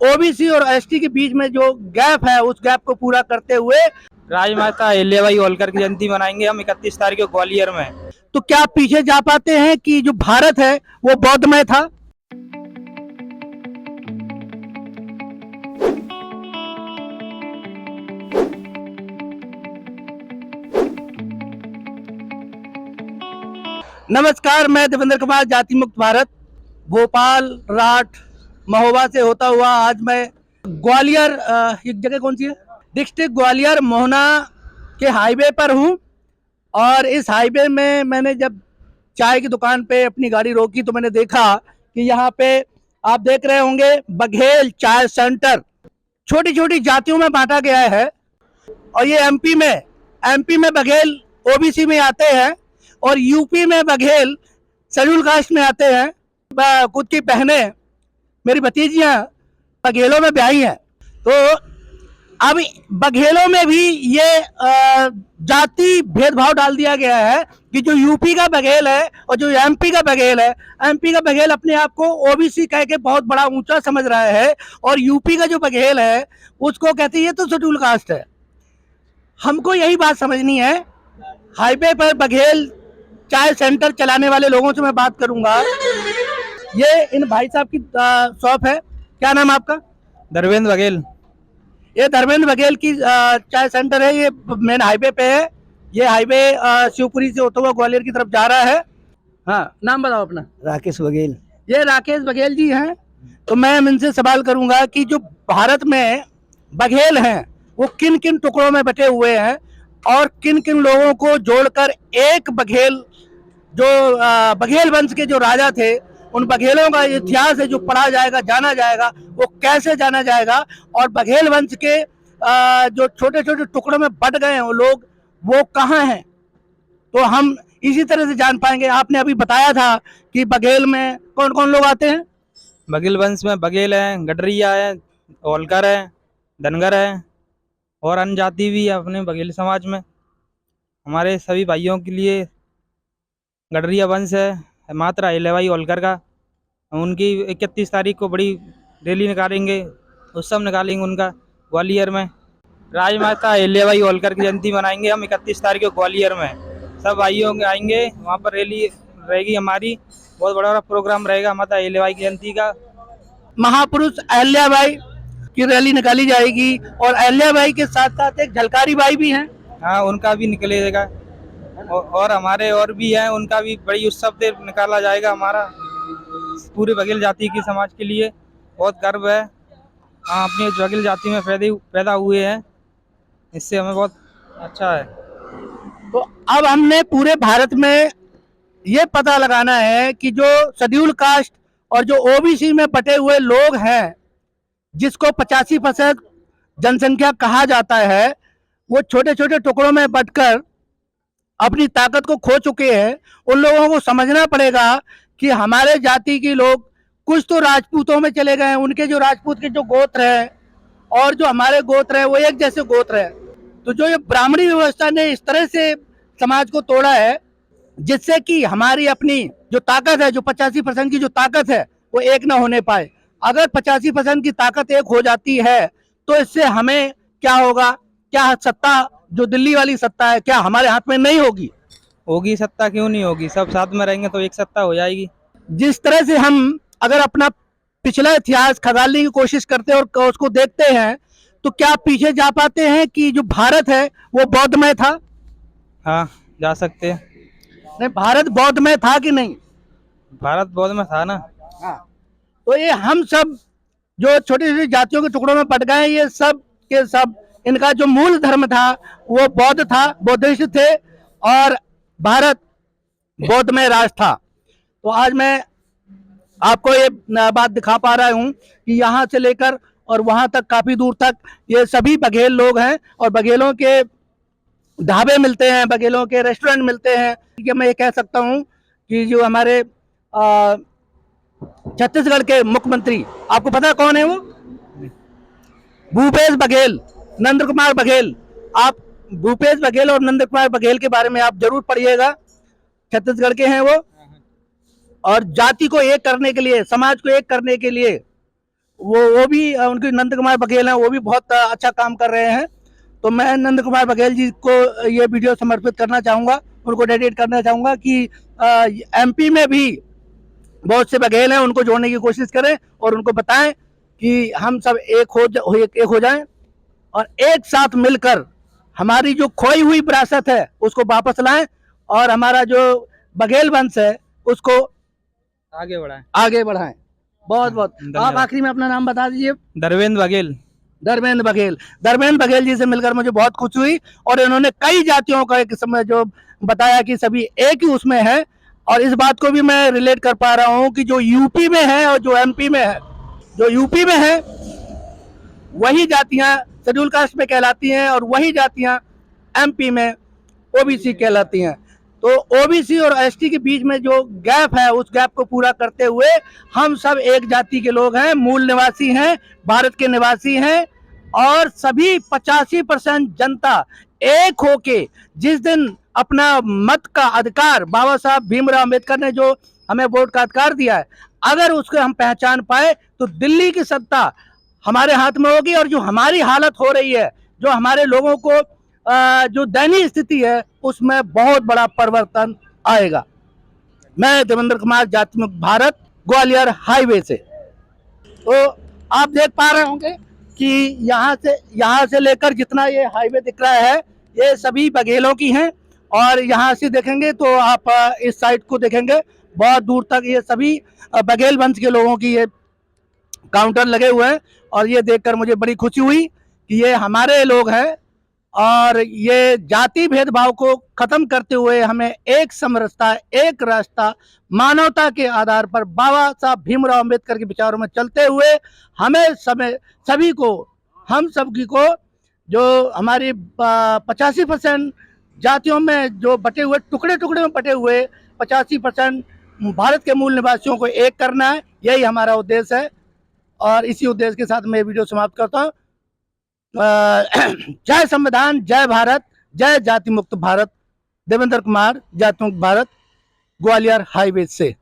OBC और ST के बीच में जो गैप है उस गैप को पूरा करते हुए राजमाता अहिल्याबाई होलकर की जयंती मनाएंगे हम 31 तारीख को ग्वालियर में। तो क्या आप पीछे जा पाते हैं कि जो भारत है वो बौद्धमय था? नमस्कार, मैं देवेंद्र कुमार, जाति मुक्त भारत, भोपाल, राठ, महोबा से होता हुआ आज मैं ग्वालियर, ये जगह कौन सी है, डिस्ट्रिक्ट ग्वालियर मोहना के हाईवे पर हूँ। और इस हाईवे में मैंने जब चाय की दुकान पे अपनी गाड़ी रोकी तो मैंने देखा कि यहाँ पे आप देख रहे होंगे बघेल चाय सेंटर छोटी छोटी जातियों में बांटा गया है। और ये एमपी में बघेल ओबीसी में आते हैं और यूपी में बघेल शेड्यूल कास्ट में आते हैं। खुद की बहनें, मेरी भतीजियां बघेलों में ब्याही हैं। तो अब बघेलों में भी ये जाति भेदभाव डाल दिया गया है कि जो यूपी का बघेल है और जो एमपी का बघेल है, एमपी का बघेल अपने आप को ओबीसी कह के बहुत बड़ा ऊंचा समझ रहा है और यूपी का जो बघेल है उसको कहते हैं ये तो शेड्यूल कास्ट है। हमको यही बात समझनी है। हाईवे पर बघेल चाय सेंटर चलाने वाले लोगों से मैं बात करूंगा। ये इन भाई साहब की शॉप है। क्या नाम है आपका? धर्मेंद्र बघेल। ये धर्मेंद्र बघेल की चाय सेंटर है। ये मेन हाईवे पे है। ये हाईवे शिवपुरी से होता हुआ ग्वालियर की तरफ जा रहा है। हाँ, नाम बताओ अपना। राकेश बघेल। ये राकेश बघेल जी हैं। तो मैं इनसे सवाल करूंगा कि जो भारत में बघेल हैं वो किन किन टुकड़ों में बटे हुए हैं और किन किन लोगों को जोड़कर एक बघेल, जो बघेल वंश के जो राजा थे, उन बघेलों का इतिहास है जो पढ़ा जाएगा, जाना जाएगा, वो कैसे जाना जाएगा। और बघेल वंश के जो छोटे छोटे टुकड़ों में बट गए हैं वो लोग, वो कहाँ हैं, तो हम इसी तरह से जान पाएंगे। आपने अभी बताया था कि बघेल में कौन कौन लोग आते हैं। बघेल वंश में बघेल है, गडरिया है, होलकर है, धनगर है और अन्य जाति भी है अपने बघेल समाज में। हमारे सभी भाइयों के लिए गडरिया वंश है मात्रा अहिल्याबाई होलकर का। उनकी 31 तारीख को बड़ी रैली निकालेंगे, उत्सव निकालेंगे उनका ग्वालियर में। राजमाता अहिल्याबाई होलकर की जयंती मनाएंगे हम 31 तारीख को ग्वालियर में। सब भाइयों आएंगे, वहाँ पर रैली रहेगी हमारी, बहुत बड़ा प्रोग्राम रहेगा माता अहिल्याबाई की जयंती का। महापुरुष अहिल्याबाई की रैली निकाली जाएगी और अहिल्याबाई के साथ साथ एक झलकारी बाई भी हैं। हाँ, उनका भी निकलेगा और हमारे और भी हैं, उनका भी बड़ी उत्सव से निकाला जाएगा। हमारा पूरे बघेल जाति की समाज के लिए बहुत गर्व है। हाँ, अपनी बघेल जाति में पैदा हुए हैं, इससे हमें बहुत अच्छा है। तो अब हमने पूरे भारत में ये पता लगाना है कि जो शेड्यूल कास्ट और जो ओबीसी में बटे हुए लोग हैं, जिसको 85% जनसंख्या कहा जाता है, वो छोटे छोटे टुकड़ों में बंटकर अपनी ताकत को खो चुके हैं। उन लोगों को समझना पड़ेगा कि हमारे जाति के लोग कुछ तो राजपूतों में चले गए हैं, उनके जो राजपूत के जो गोत्र हैं और जो हमारे गोत्र है वो एक जैसे गोत्र है। तो जो ये ब्राह्मणी व्यवस्था ने इस तरह से समाज को तोड़ा है जिससे कि हमारी अपनी जो ताकत है, जो 85% की जो ताकत है, वो एक ना होने पाए। अगर 85% की ताकत एक हो जाती है तो इससे हमें क्या होगा? क्या सत्ता, जो दिल्ली वाली सत्ता है, क्या हमारे हाथ में नहीं होगी? होगी सत्ता, क्यों नहीं होगी। सब साथ में रहेंगे तो एक सत्ता हो जाएगी। जिस तरह से हम अगर अपना पिछला इतिहास खंगालने की कोशिश करते हैं और उसको देखते हैं तो क्या आप पीछे जा पाते हैं कि जो भारत है वो बौद्धमय था? हाँ, जा सकते हैं। नहीं, भारत बौद्धमय था कि नहीं? भारत बौद्ध में था ना। हाँ। तो ये हम सब जो छोटी छोटी जातियों के टुकड़ों में बट गए, ये सब के सब, इनका जो मूल धर्म था वो बौद्ध था, बौद्धिस्ट थे और भारत बौद्धमय राष्ट्र था। तो आज मैं आपको ये बात दिखा पा रहा हूँ कि यहाँ से लेकर और वहां तक, काफी दूर तक, ये सभी बघेल लोग हैं और बघेलों के ढाबे मिलते हैं, बघेलों के रेस्टोरेंट मिलते हैं। कि मैं ये कह सकता हूँ कि जो हमारे छत्तीसगढ़ के मुख्यमंत्री, आपको पता है कौन है वो? भूपेश बघेल, नंद कुमार बघेल। आप भूपेश बघेल और नंद कुमार बघेल के बारे में आप जरूर पढ़िएगा। छत्तीसगढ़ के हैं वो और जाति को एक करने के लिए, समाज को एक करने के लिए वो भी उनके नंद कुमार बघेल हैं, वो भी बहुत अच्छा काम कर रहे हैं। तो मैं नंद कुमार बघेल जी को ये वीडियो समर्पित करना चाहूँगा, उनको डेडिकेट करना चाहूँगा कि एमपी में भी बहुत से बघेल हैं, उनको जोड़ने की कोशिश करें और उनको बताएं कि हम सब एक हो जाएं और एक साथ मिलकर हमारी जो खोई हुई विरासत है उसको वापस लाएं और हमारा जो बघेल वंश है उसको आगे बढ़ाएं। आगे बढ़ाएं। बहुत बहुत आप धन्यवाद। आखिरी में अपना नाम बता दीजिए। धर्मेंद्र बघेल। धर्मेंद्र बघेल। धर्मेंद्र बघेल जी से मिलकर मुझे बहुत खुशी हुई और इन्होंने कई जातियों का एक समय जो बताया कि सभी एक ही उसमें है, और इस बात को भी मैं रिलेट कर पा रहा हूँ कि जो यूपी में है और जो एमपी में है, जो यूपी में है वही जातियां शेड्यूल कास्ट में कहलाती हैं और वही जातियां एमपी में ओबीसी कहलाती हैं। तो ओबीसी और एसटी के बीच में जो गैप है उस गैप को पूरा करते हुए हम सब एक जाति के लोग हैं, मूल निवासी हैं, भारत के निवासी हैं, और सभी 85% जनता एक होके जिस दिन अपना मत का अधिकार बाबा साहब भीमराव अम्बेडकर ने जो हमें वोट का अधिकार दिया है, अगर उसको हम पहचान पाए तो दिल्ली की सत्ता हमारे हाथ में होगी और जो हमारी हालत हो रही है, जो हमारे लोगों को जो दयनीय स्थिति है उसमें बहुत बड़ा परिवर्तन आएगा। मैं देवेंद्र कुमार, जाति मुक्त भारत, ग्वालियर हाईवे से। तो आप देख पा रहे होंगे कि यहाँ से लेकर जितना ये हाईवे दिख रहा है ये सभी बघेलों की हैं, और यहाँ से देखेंगे तो आप इस साइड को देखेंगे बहुत दूर तक ये सभी बघेल वंश के लोगों की ये काउंटर लगे हुए हैं। और ये देखकर मुझे बड़ी खुशी हुई कि ये हमारे लोग हैं और ये जाति भेदभाव को खत्म करते हुए हमें एक समरसता, एक रास्ता, मानवता के आधार पर बाबा साहब भीमराव अम्बेडकर के विचारों में चलते हुए हमें सभी को, हम सबकी को, जो हमारी 85% जातियों में जो बटे हुए टुकड़े टुकड़े में बटे हुए 85% भारत के मूल निवासियों को एक करना है, यही हमारा उद्देश्य है। और इसी उद्देश्य के साथ मैं वीडियो समाप्त करता हूँ। जय संविधान, जय भारत, जय जाति मुक्त भारत। देवेंद्र कुमार, जाति मुक्त भारत, ग्वालियर हाईवे से।